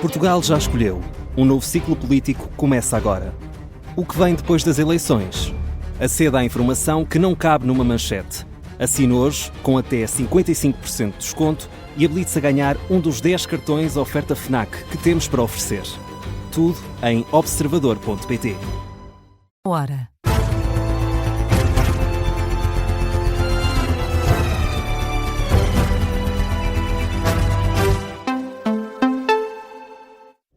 Portugal já escolheu. Um novo ciclo político começa agora. O que vem depois das eleições? Aceda à informação que não cabe numa manchete. Assine hoje, com até 55% de desconto, e habilite-se a ganhar um dos 10 cartões oferta FNAC que temos para oferecer. Tudo em observador.pt. Hora.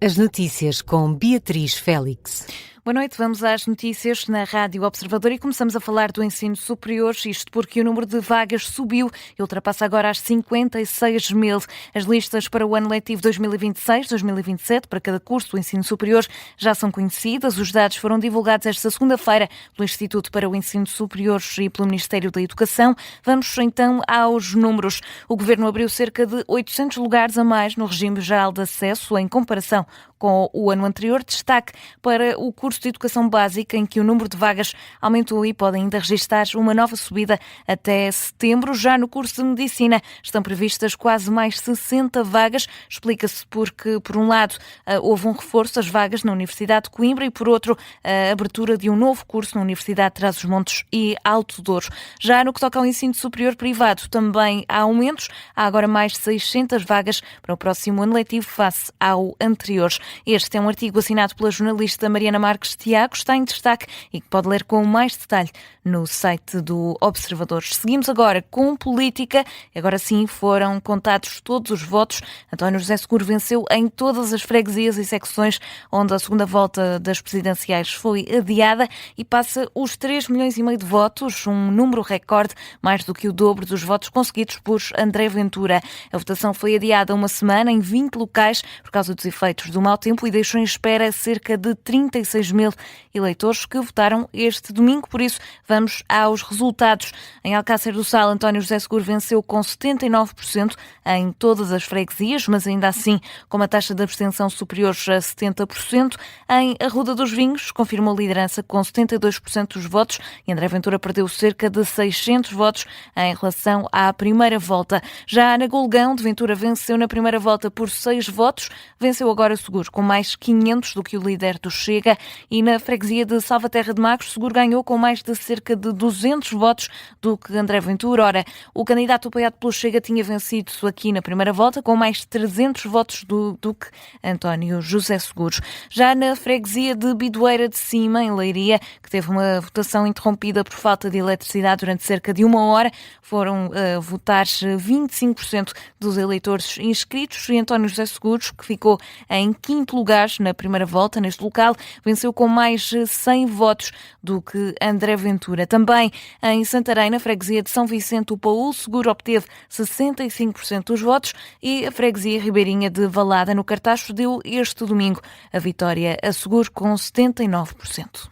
As notícias com Beatriz Félix. Boa noite, vamos às notícias na Rádio Observador e começamos a falar do ensino superior, isto porque o número de vagas subiu e ultrapassa agora as 56 mil. As listas para o ano letivo 2026-2027 para cada curso do ensino superior já são conhecidas. Os dados foram divulgados esta segunda-feira pelo Instituto para o Ensino Superior e pelo Ministério da Educação. Vamos então aos números. O Governo abriu cerca de 800 lugares a mais no regime geral de acesso em comparação com o ano anterior. Destaque para o curso de Educação Básica, em que o número de vagas aumentou e pode ainda registrar uma nova subida até setembro. Já no curso de Medicina estão previstas quase mais 60 vagas. Explica-se porque, por um lado, houve um reforço das vagas na Universidade de Coimbra e, por outro, a abertura de um novo curso na Universidade de Trás-os-Montes e Alto Douro. Já no que toca ao ensino superior privado, também há aumentos. Há agora mais de 600 vagas para o próximo ano letivo face ao anterior. Este é um artigo assinado pela jornalista Mariana Marques Tiago, está em destaque e que pode ler com mais detalhe no site do Observador. Seguimos agora com política. Agora sim foram contados todos os votos. António José Seguro venceu em todas as freguesias e secções onde a segunda volta das presidenciais foi adiada e passa os 3,5 milhões de votos, um número recorde, mais do que o dobro dos votos conseguidos por André Ventura. A votação foi adiada uma semana em 20 locais por causa dos efeitos do mau tempo e deixou em espera cerca de 36 mil eleitores que votaram este domingo. Por isso, vamos aos resultados. Em Alcácer do Sal, António José Seguro venceu com 79% em todas as freguesias, mas ainda assim com uma taxa de abstenção superior a 70%. Em Arruda dos Vinhos, confirmou a liderança com 72% dos votos e André Ventura perdeu cerca de 600 votos em relação à primeira volta. Já na Golgão, de Ventura venceu na primeira volta por 6 votos, venceu agora Seguro com mais 500 do que o líder do Chega, e na freguesia de Salvaterra de Magos, Seguro ganhou com mais de cerca de 200 votos do que André Ventura. Ora, o candidato apoiado pelo Chega tinha vencido aqui na primeira volta com mais de 300 votos do que António José Seguro. Já na freguesia de Bidoeira de Cima, em Leiria, que teve uma votação interrompida por falta de eletricidade durante cerca de uma hora, foram votar 25% dos eleitores inscritos e António José Seguro, que ficou em quinto lugar na primeira volta neste local, venceu com mais 100 votos do que André Ventura. Também em Santarém, na freguesia de São Vicente, o Paul Seguro obteve 65% dos votos e a freguesia ribeirinha de Valada, no Cartacho, deu este domingo a vitória a Seguro com 79%.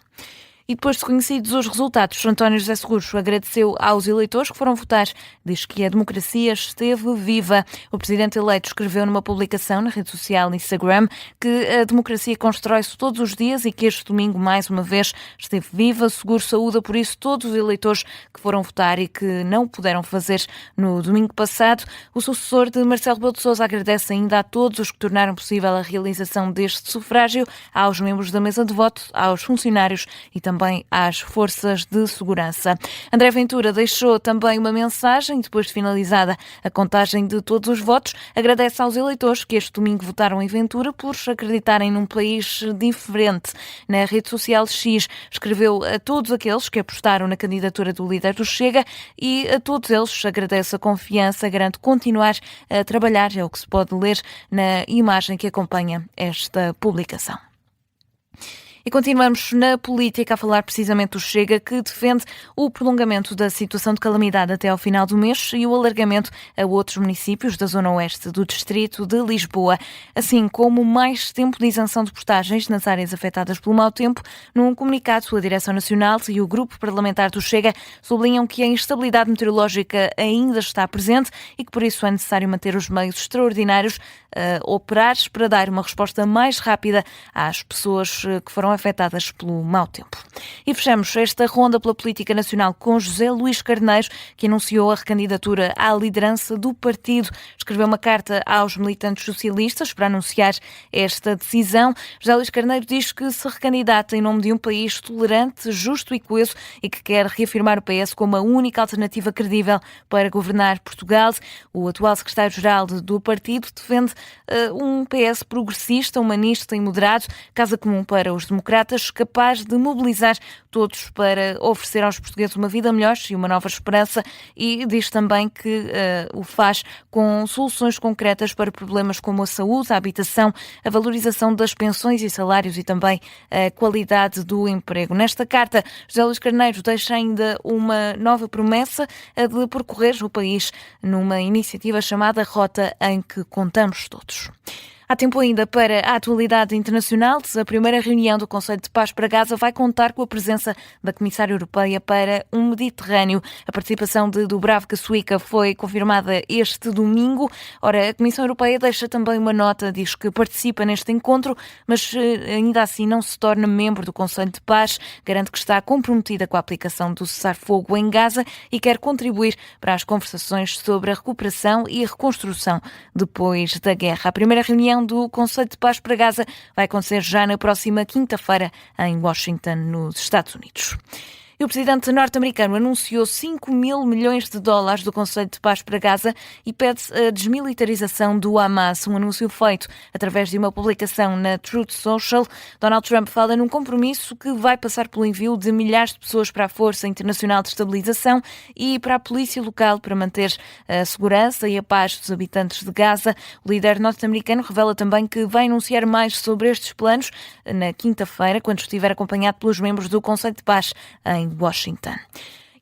E depois de conhecidos os resultados, António José Seguro agradeceu aos eleitores que foram votar. Diz que a democracia esteve viva. O presidente eleito escreveu numa publicação na rede social Instagram que a democracia constrói-se todos os dias e que este domingo, mais uma vez, esteve viva. Seguro saúda, por isso, todos os eleitores que foram votar e que não puderam fazer no domingo passado. O sucessor de Marcelo Rebelo de Sousa agradece ainda a todos os que tornaram possível a realização deste sufrágio, aos membros da mesa de voto, aos funcionários e também às forças de segurança. André Ventura deixou também uma mensagem, depois de finalizada a contagem de todos os votos, agradece aos eleitores que este domingo votaram em Ventura por acreditarem num país diferente. Na rede social X, escreveu a todos aqueles que apostaram na candidatura do líder do Chega e a todos eles agradece a confiança, garante continuar a trabalhar, é o que se pode ler na imagem que acompanha esta publicação. E continuamos na política a falar precisamente do Chega, que defende o prolongamento da situação de calamidade até ao final do mês e o alargamento a outros municípios da zona oeste do distrito de Lisboa, assim como mais tempo de isenção de portagens nas áreas afetadas pelo mau tempo. Num comunicado, a Direção Nacional e o Grupo Parlamentar do Chega sublinham que a instabilidade meteorológica ainda está presente e que por isso é necessário manter os meios extraordinários a operar para dar uma resposta mais rápida às pessoas que foram afetadas pelo mau tempo. E fechamos esta ronda pela política nacional com José Luís Carneiro, que anunciou a recandidatura à liderança do partido. Escreveu uma carta aos militantes socialistas para anunciar esta decisão. José Luís Carneiro diz que se recandidata em nome de um país tolerante, justo e coeso e que quer reafirmar o PS como a única alternativa credível para governar Portugal. O atual secretário-geral do partido defende um PS progressista, humanista e moderado, casa comum para os democratas, capaz de mobilizar todos para oferecer aos portugueses uma vida melhor e uma nova esperança, e diz também que o faz com soluções concretas para problemas como a saúde, a habitação, a valorização das pensões e salários e também a qualidade do emprego. Nesta carta, José Luís Carneiro deixa ainda uma nova promessa, a de percorrer o país numa iniciativa chamada Rota em que contamos todos. Há tempo ainda para a atualidade internacional. A primeira reunião do Conselho de Paz para Gaza vai contar com a presença da Comissária Europeia para o Mediterrâneo. A participação de Dubravka Šuica foi confirmada este domingo. Ora, a Comissão Europeia deixa também uma nota, diz que participa neste encontro, mas ainda assim não se torna membro do Conselho de Paz. Garante que está comprometida com a aplicação do cessar-fogo em Gaza e quer contribuir para as conversações sobre a recuperação e a reconstrução depois da guerra. A primeira reunião do Conselho de Paz para Gaza vai acontecer já na próxima quinta-feira em Washington, nos Estados Unidos. E o presidente norte-americano anunciou 5 mil milhões de dólares do Conselho de Paz para Gaza e pede a desmilitarização do Hamas, um anúncio feito através de uma publicação na Truth Social. Donald Trump fala num compromisso que vai passar pelo envio de milhares de pessoas para a Força Internacional de Estabilização e para a polícia local para manter a segurança e a paz dos habitantes de Gaza. O líder norte-americano revela também que vai anunciar mais sobre estes planos na quinta-feira, quando estiver acompanhado pelos membros do Conselho de Paz em Washington.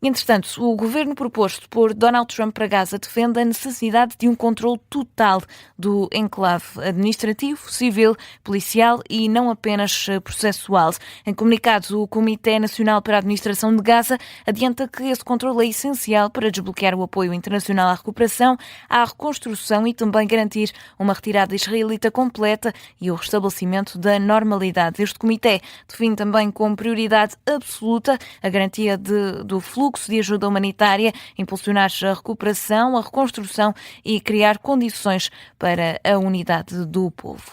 Entretanto, o governo proposto por Donald Trump para Gaza defende a necessidade de um controle total do enclave administrativo, civil, policial e não apenas processual. Em comunicado, o Comitê Nacional para a Administração de Gaza adianta que esse controle é essencial para desbloquear o apoio internacional à recuperação, à reconstrução e também garantir uma retirada israelita completa e o restabelecimento da normalidade. Este comitê define também como prioridade absoluta a garantia do fluxo de ajuda humanitária, impulsionar a recuperação, a reconstrução e criar condições para a unidade do povo.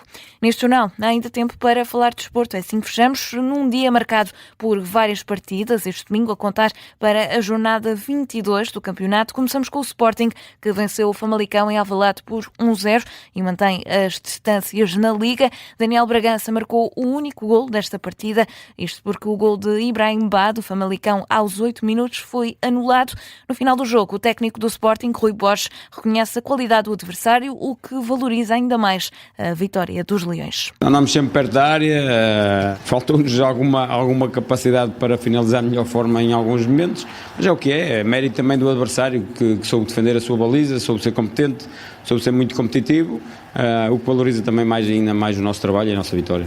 Neste jornal, há ainda tempo para falar de desporto. É assim que fechamos num dia marcado por várias partidas, este domingo a contar para a jornada 22 do campeonato. Começamos com o Sporting, que venceu o Famalicão em Alvalade por 1-0 e mantém as distâncias na Liga. Daniel Bragança marcou o único gol desta partida, isto porque o gol de Ibrahim Ba, do Famalicão, aos 8 minutos, foi anulado. No final do jogo, o técnico do Sporting, Rui Borges, reconhece a qualidade do adversário, o que valoriza ainda mais a vitória dos Leões. Andamos sempre perto da área, faltou-nos alguma capacidade para finalizar de melhor forma em alguns momentos, mas é o que é mérito também do adversário, que soube defender a sua baliza, soube ser competente, soube ser muito competitivo, o que valoriza também ainda mais o nosso trabalho e a nossa vitória.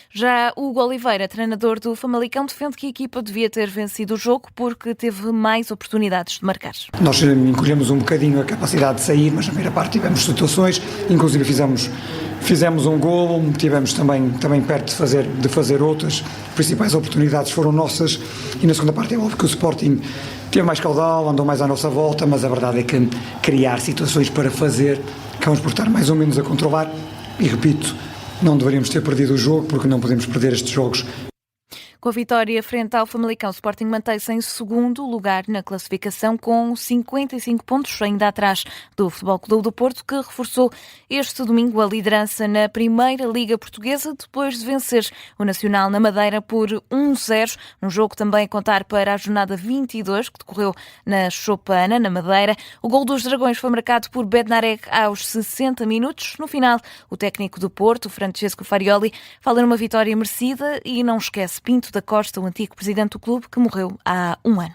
Já Hugo Oliveira, treinador do Famalicão, defende que a equipa devia ter vencido o jogo porque teve mais oportunidades de marcar. Nós encolhemos um bocadinho a capacidade de sair, mas na primeira parte tivemos situações, inclusive fizemos um golo, tivemos também perto de fazer outras. As principais oportunidades foram nossas e na segunda parte é óbvio que o Sporting teve mais caudal, andou mais à nossa volta, mas a verdade é que criar situações para fazer, acabamos por estar mais ou menos a controlar e repito, não deveríamos ter perdido o jogo porque não podemos perder estes jogos. Com a vitória frente ao Famalicão, o Sporting mantém-se em segundo lugar na classificação com 55 pontos, ainda atrás do Futebol Clube do Porto, que reforçou este domingo a liderança na Primeira Liga Portuguesa, depois de vencer o Nacional na Madeira por 1-0, um jogo também a contar para a jornada 22, que decorreu na Chopana, na Madeira. O gol dos Dragões foi marcado por Bednarek aos 60 minutos. No final, o técnico do Porto, Francesco Farioli, fala numa vitória merecida e não esquece Pinto da Costa, o antigo presidente do clube, que morreu há um ano.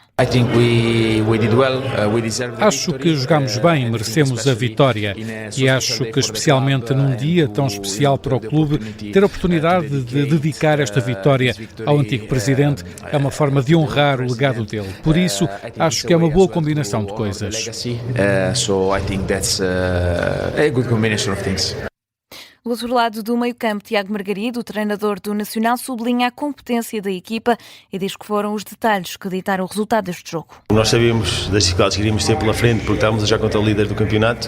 Acho que jogámos bem, merecemos a vitória e acho que especialmente num dia tão especial para o clube, ter a oportunidade de dedicar esta vitória ao antigo presidente é uma forma de honrar o legado dele. Por isso, acho que é uma boa combinação de coisas. Do outro lado do meio-campo, Tiago Margarido, o treinador do Nacional, sublinha a competência da equipa e diz que foram os detalhes que ditaram o resultado deste jogo. Nós sabíamos das dificuldades que iríamos ter pela frente porque estávamos já contra o líder do campeonato.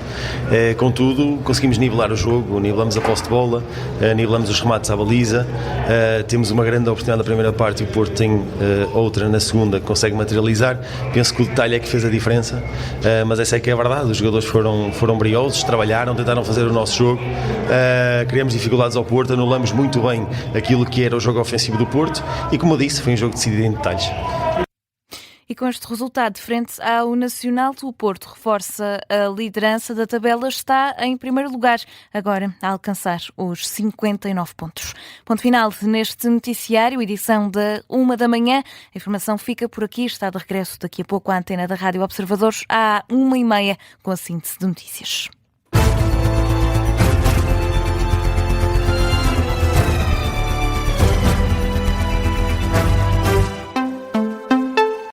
Contudo, conseguimos nivelar o jogo, nivelamos a posse de bola, nivelamos os remates à baliza. Temos uma grande oportunidade na primeira parte e o Porto tem outra na segunda que consegue materializar. Penso que o detalhe é que fez a diferença, mas essa é que é a verdade. Os jogadores foram briosos, trabalharam, tentaram fazer o nosso jogo. Criamos dificuldades ao Porto, anulamos muito bem aquilo que era o jogo ofensivo do Porto e, como eu disse, foi um jogo decidido em detalhes. E com este resultado, de frente ao Nacional, o Porto reforça a liderança da tabela, está em primeiro lugar, agora a alcançar os 59 pontos. Ponto final neste noticiário, edição da 1 da manhã. A informação fica por aqui, está de regresso daqui a pouco à antena da Rádio Observadores, à 1h30, com a síntese de notícias.